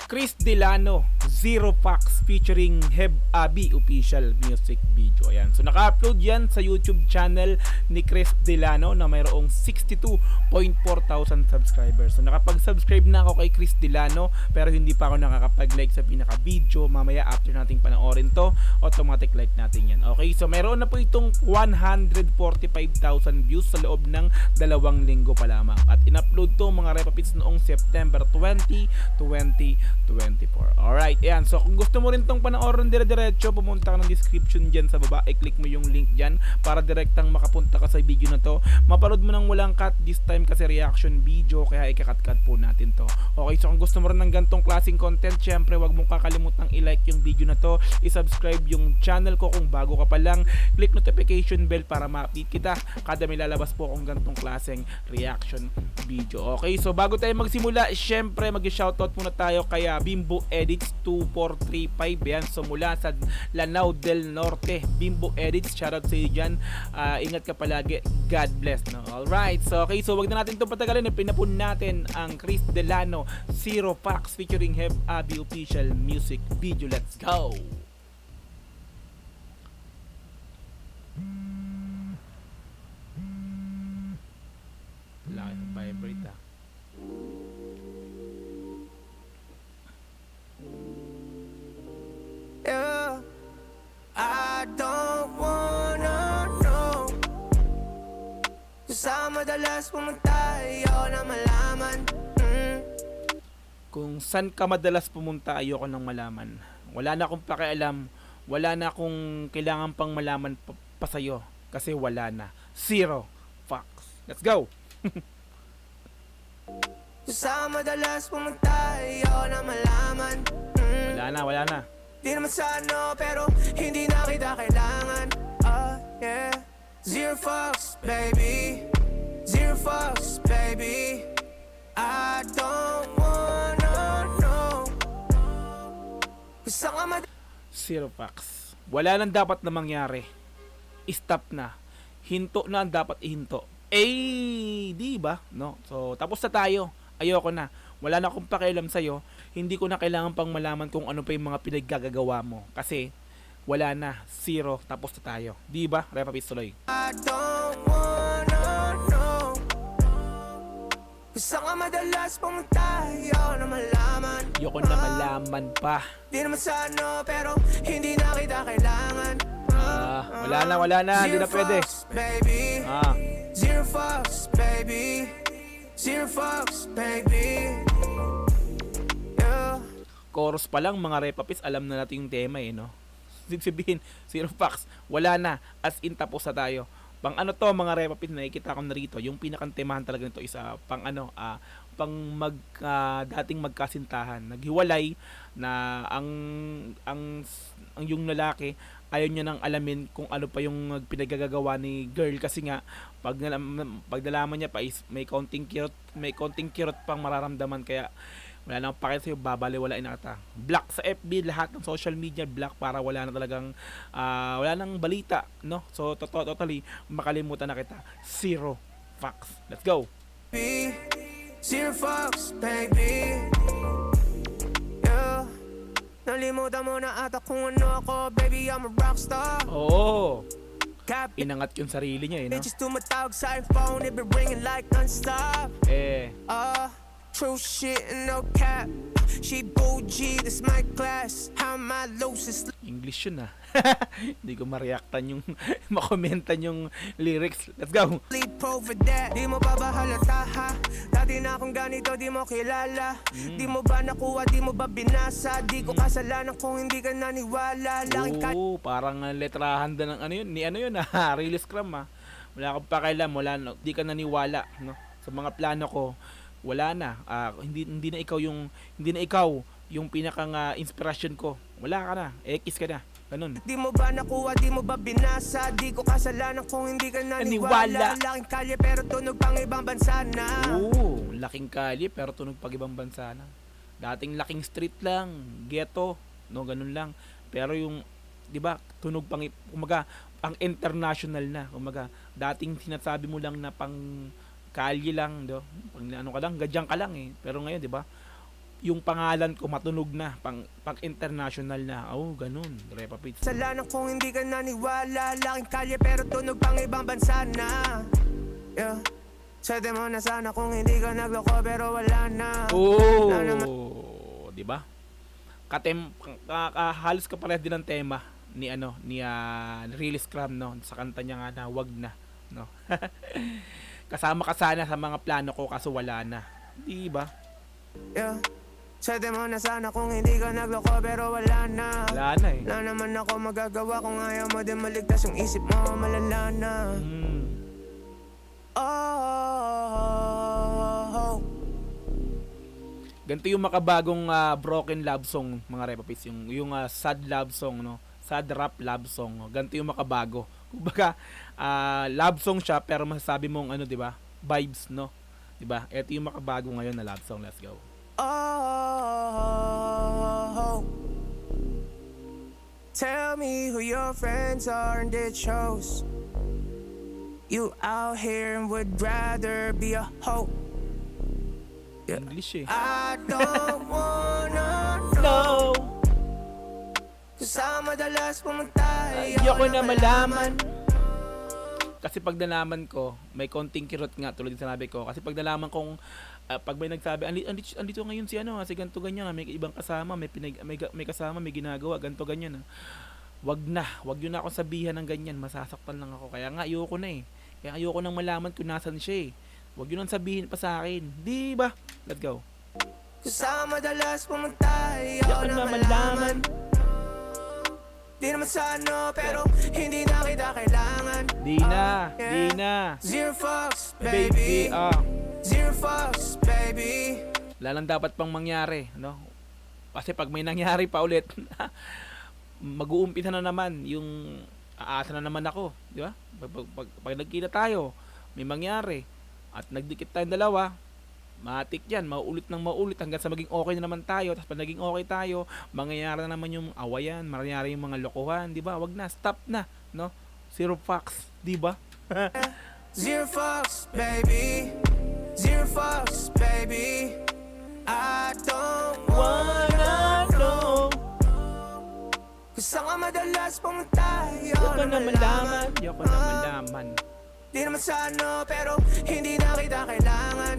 Chris Delano, Zero Fox featuring Heb Abi official music video. Ayan. So naka-upload yan sa YouTube channel ni Chris Delano na mayroong 62,400 subscribers. So nakapag-subscribe na ako kay Chris Delano pero hindi pa ako nakakapag-like sa pinaka-video. Mamaya after nating panoorin to, automatic like natin yan. Okay, so mayroon na po itong 145,000 views sa loob ng 2 linggo pa lamang. At in-upload to mga repapits noong September 20, 2024. Alright, ayan. So kung gusto mo rin tong panoorin dire-diretso, pumunta ka ng description dyan sa baba. I-click mo yung link dyan para direktang makapunta ka sa video na to. Mapanood mo nang walang cut this time kasi reaction video, kaya ikakat-cut po natin to. Okay, so kung gusto mo rin ng gantong klaseng content, syempre wag mong kakalimutang i-like yung video na to, i-subscribe yung channel ko kung bago ka pa lang, click notification bell para ma-update kita kada may lalabas po akong gantong klaseng reaction video. Okay, so bago tayo magsimula, syempre mag-shoutout muna tayo kay Bimbo Edits 2435. Yan, so mula sa Lanao del Norte, Bimbo Edits, shoutout sa iyo dyan. Ingat ka palagi, God bless, no? Alright, so okay, so wag na natin itong patagalin, pinapun natin ang Chris Delano, Zero Fox featuring Heb Abi official music video. Let's go! Laki ng vibrate ah. Yeah, I don't wanna know kung saan madalas pumunta, ayaw na malaman. Kung saan ka madalas pumunta, ayoko nang malaman. Wala na akong pakialam, wala na akong kailangan pang malaman pa sa'yo kasi wala na. Zero Fox. Let's go! Kung saan madalas pumunta, ayaw na malaman. Wala na. Di naman sa ano, pero hindi na kita kailangan. Yeah. Zero Fox, baby. Zero Fox, baby. I don't wanna know kung saan ka Zero Fox. Wala nang dapat na mangyari. Stop na. Hinto na ang dapat ihinto. Di ba? No? So, tapos na tayo. Ayoko na. Wala na akong pakialam sa'yo. Hindi ko na kailangan pang malaman kung ano pa yung mga pinaggagawa mo. Kasi, wala na. Zero. Tapos na tayo. Di ba? Repapits tuloy. I don't wanna know kung saan ka madalas pumunta, ayaw na malaman. Ayoko na malaman pa. Di naman sa ano, pero hindi na kita kailangan. Wala na. Hindi na pwede. Fox, baby. Zero Fox, baby. Zero Fox, baby. Yeah. Chorus pa lang, mga repapits, alam na natin yung tema no? Sabihin, Zero Fox, wala na. As in, tapos na tayo. Pang ano to, mga repapits, nakikita ko na rito. Yung pinakantemahan talaga nito is pang dating magkasintahan. Naghiwalay na ang yung lalaki ayaw niya nang alamin kung ano pa yung pinagagagawa ni girl kasi nga pag nalaman niya pa is may konting kirot pang mararamdaman, kaya wala nang pakita sa'yo, babaliwalain na kita. Block sa FB, lahat ng social media block para wala na talagang wala nang balita, no? So totally makalimutan na kita. Zero Fox. Let's go. Zero Fox, baby. Yeah. Nalimutan mo na ata kung ano ako, baby, I'm a rockstar. Oo. Cap Inangat yung sarili niya, no? bitches tumatawag sa iPhone, it be ringing like non-stop. True shit and no cap. She bougie, this my class. How my loosest English yun Hindi ko ma-reactan yung makomentan yung lyrics. Let's go. pro for that. Di mo ba halata ha? Dati na akong ganito, di mo kilala. Di mo ba nakuha, di mo ba binasa? Di ko kasalanan kung hindi ka naniwala. Oo, parang letrahan din ng ano yun. Ni ano yun Release Scrum Wala akong pakialam, di ka naniwala, no? Sa mga plano ko, wala na. Hindi na ikaw yung pinakang inspiration ko. Wala ka na. X ka na. Ganun. Di mo ba nakuha, di mo ba binasa? Di ko kasalanan kung hindi ka naniwala. Laking kalye pero tunog pang ibang bansa na. Oo, laking kalye pero tunog pang ibang bansa na. Dating laking street lang, ghetto, no, ganun lang. Pero yung, di ba, tunog pang, kumaga, ang international na. Kumaga, dating sinasabi mo lang na pang kalye lang, do. Pag ano ka lang, gadyang ka lang Pero ngayon, 'di ba? yung pangalan ko matunog na, pang international na. Oh, ganun, Repa Pits. Salanan kung hindi ka naniwala. Laking kalye pero tunog pang ibang bansa na. Yeah. Swerte mo na sana kung hindi ka nagloko pero wala na. Oh, di ba? Halos kapares din ang tema ni Really Scrum, no, sa kanta niya nga na wag na, no. Kasama ka sana sa mga plano ko kaso wala na, di ba? Yeah. Swerte mo na sana kung hindi ka nagloko pero wala na. Wala na eh. Wala naman ako magagawa kung ayaw mo din maligtas yung isip mo, malala na. Oh. Ganito yung makabagong broken love song, mga Repapits, yung sad love song, no, sad rap love song. Ganito yung makabago. Kumbaga love song siya pero masasabi mong ano, di ba, vibes, no, di ba? Ito yung makabago ngayon na love song. Let's go. Oh, tell me who your friends are and their chose. You out here and would rather be a hoe. Yeah. English eh. I don't wanna No. Cause madalas pumunta. Ayoko na malaman. Kasi pag nalaman ko, may konting kirot nga tulad din sinabi ko. Kasi pag nalaman kong pag may nagsabi, andito ngayon si si ganto ganyan, may ibang kasama, may kasama, may ginagawa, ganto ganyan. Wag yun na akong sabihan ng ganyan, masasaktan lang ako. Kaya nga ayoko na eh. Kaya ayoko nang malaman kung nasan siya eh. Wag yun nang sabihin pa sa akin, di ba? Let's go. Kasama madalas pumunta, Ayoko na malaman. Di naman sa pero hindi na kita kailangan. Di na. Zero fucks, baby. Zero fucks, baby. Lalang dapat pang mangyari, no? Kasi pag may nangyari pa ulit, mag-uumpisa na naman yung aasa na naman ako, di ba? Pag nagkita tayo, may mangyari at nagdikit tayong dalawa, matik yan, maulit hanggang sa maging okay na naman tayo. Tapos pag naging okay tayo, mangyayari na naman yung awayan, mangyayari yung mga lokohan, di ba? Wag na, stop na, no? Zero fucks, di ba? Zero fucks, baby. Zero fucks, baby. I don't wanna know. Gusto nga madalas pumunta. Ayoko na malaman. Di naman sa pero hindi na kita kailangan.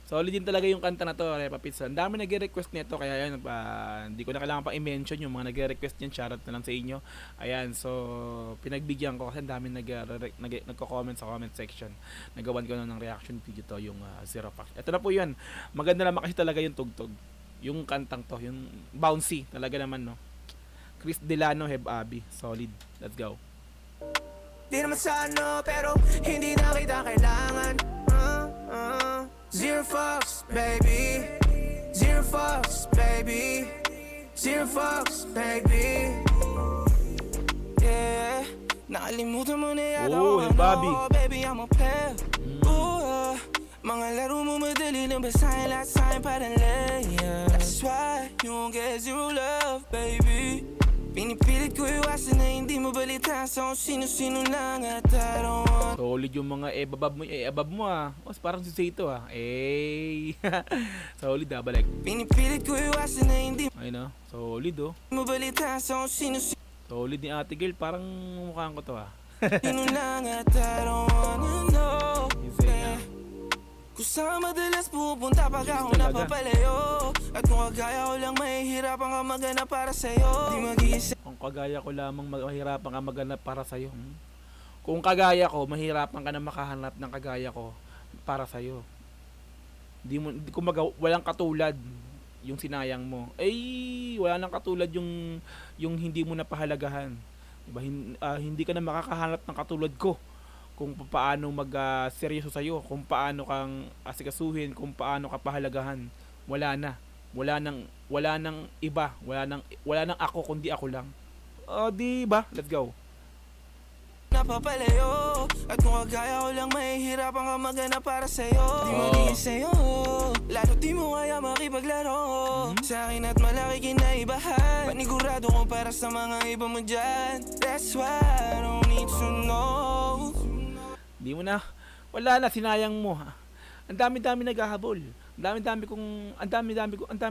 Solid din talaga yung kanta na to, Repa Pits. Ang dami nagre-request nito, kaya yan, hindi ko na kailangan pa i-mention yung mga nagre-request niyan. Shoutout na lang sa inyo. Ayan, so pinagbigyan ko kasi ang dami nagko-comment sa comment section. Nagawan ko na ng reaction video to, yung Zero Fucks. Ito na po yun. Maganda naman kasi talaga yung tugtog. Yung kantang to, yung bouncy talaga naman, no. Chris Delano, Heb Abi. Solid. Let's go. Di naman sa pero hindi na kita kailangan. Zero fucks, baby. Zero fucks, baby. Zero fucks, baby. Yeah. Nakalimutan mo na yata yung Bobby. Baby, I'm a player. Mga laro mo madali lang basahin lahat sa'kin parang layers. That's why you won't get zero love, baby. Pinipilit ko iwasan na hindi mo balita sa kung sino-sino lang at I don't want. Solid yung mga abab mo parang si Saito solid balik. Pinipilit ko iwasan na hindi solid mo balita sa kung sino-sino. Solid ni Ate Girl, parang mukhaan ko to Sino lang at I don't wanna know. Kung saan madalas pupunta pag ako napapalayo. At kung kagaya ko lang mahihirapan ka maghanap para sa'yo. Di mag-iisa. Kung kagaya ko lamang mahirapan ka maghanap para sa'yo. Kung kagaya ko, mahirapan ka na makahanap ng kagaya ko para sa'yo. Walang katulad yung sinayang mo. Wala nang katulad yung hindi mo napahalagahan. Diba? Hindi ka na makakahanap ng katulad ko. Kung paano mag-seryoso sa'yo, kung paano kang asikasuhin, kung paano ka pahalagahan. Wala nang iba, wala nang ako kundi ako lang. Di ba? Let's go. Napapalayo. At kung kagaya ko lang mahihirapan ka maghanap para sa'yo. Di magiging sa'yo, lalo di mo kaya makipaglaro sa akin at malaki kinaibahan. Panigurado ko para sa mga iba mo dyan. That's why I don't need to know. Di mo na, wala na, sinayang mo Ang dami-dami naghahabol. Ang dami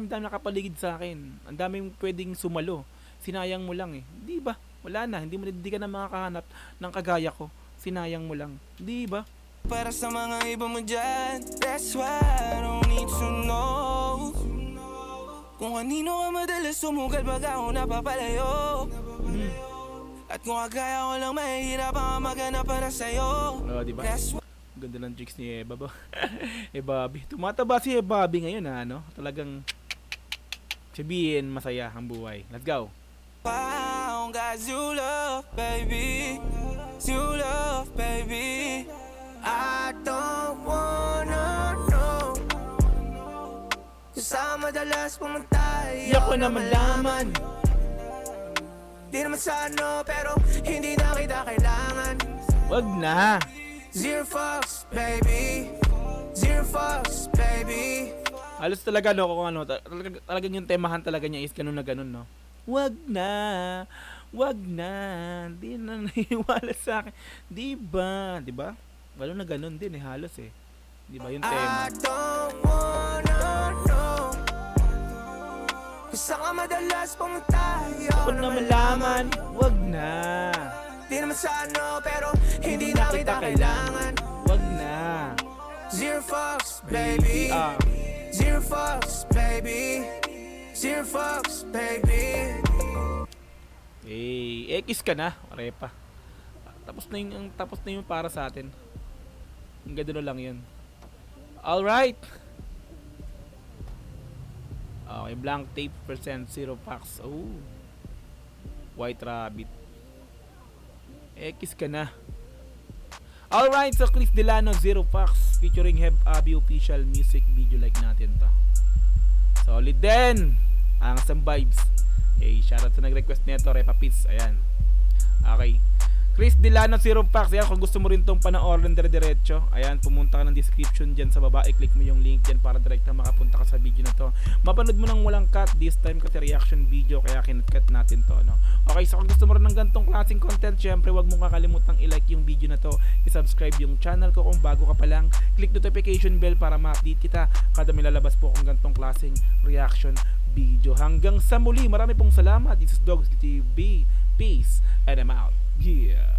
nakapaligid sa akin. Ang daming pwedeng sumalo. Sinayang mo lang eh. Di ba? Wala na, hindi ka na makakahanap ng kagaya ko. Sinayang mo lang. Di ba? Para sa mga iba mo dyan, that's why I don't need to know kung kanino ka madalas sumugal pag ako napapalayo. At kung kagaya ko lang mahihirapan ka maghanap para sa'yo. Di ba? That's why Ganda ng chicks ni Eva ba? Bobby. Tumataba si Bobby ngayon ha, no? Talagang sabihin masaya ang buhay. Let's go. found guys you love, baby. You love, baby. I don't wanna know kung saan madalas pumunta. Ayoko na malaman. Di naman sa ano, pero hindi na kita kailangan. Wag na. Zero fucks, baby. Zero fucks, baby. Halos talaga no kung ano, talagang yung temahan talaga niya is ganun na ganun, no. Wag na. Di na naniwala sa akin. Di ba? Walo na ganun din eh, halos eh. Di ba yung tema? I don't wanna know kung saan ka madalas pumunta. Ayoko na malaman. Wag na. Di naman sa ano, pero hindi na kita kailangan. Wag na. Zero fucks, baby. Zero fucks, baby. Zero fucks, baby. X ka na, repa. Tapos na yung para sa atin. Ang ganda na lang yun. Alright. Okay, blank tape percent, zero packs. Oh. White rabbit. X ka na. Alright, so Chris Delano, zero packs. Featuring Heb Abi official music video like natin to. Solid din. Ang some vibes. Shoutout sa nag-request nito, Repa Pits. Ayan. Okay. Chris Delano, zero packs. Ayan, kung gusto mo rin tong panoorin dire-diretso, ayan, pumunta ka ng description dyan sa baba. I-click mo yung link dyan para direkta makapunta ka sa video na to. Mapanood mo nang walang cut. This time kasi reaction video, kaya kinat-cut natin to, no? Okay, so kung gusto mo rin ng gantong klaseng content, syempre wag mong kakalimutang i-like yung video na to. I-subscribe yung channel ko kung bago ka pa lang. Click notification bell para ma-update kita kada may lalabas po kung gantong klaseng reaction video. Hanggang sa muli, marami pong salamat. This is Dogs TV. Peace and I'm out. Yeah.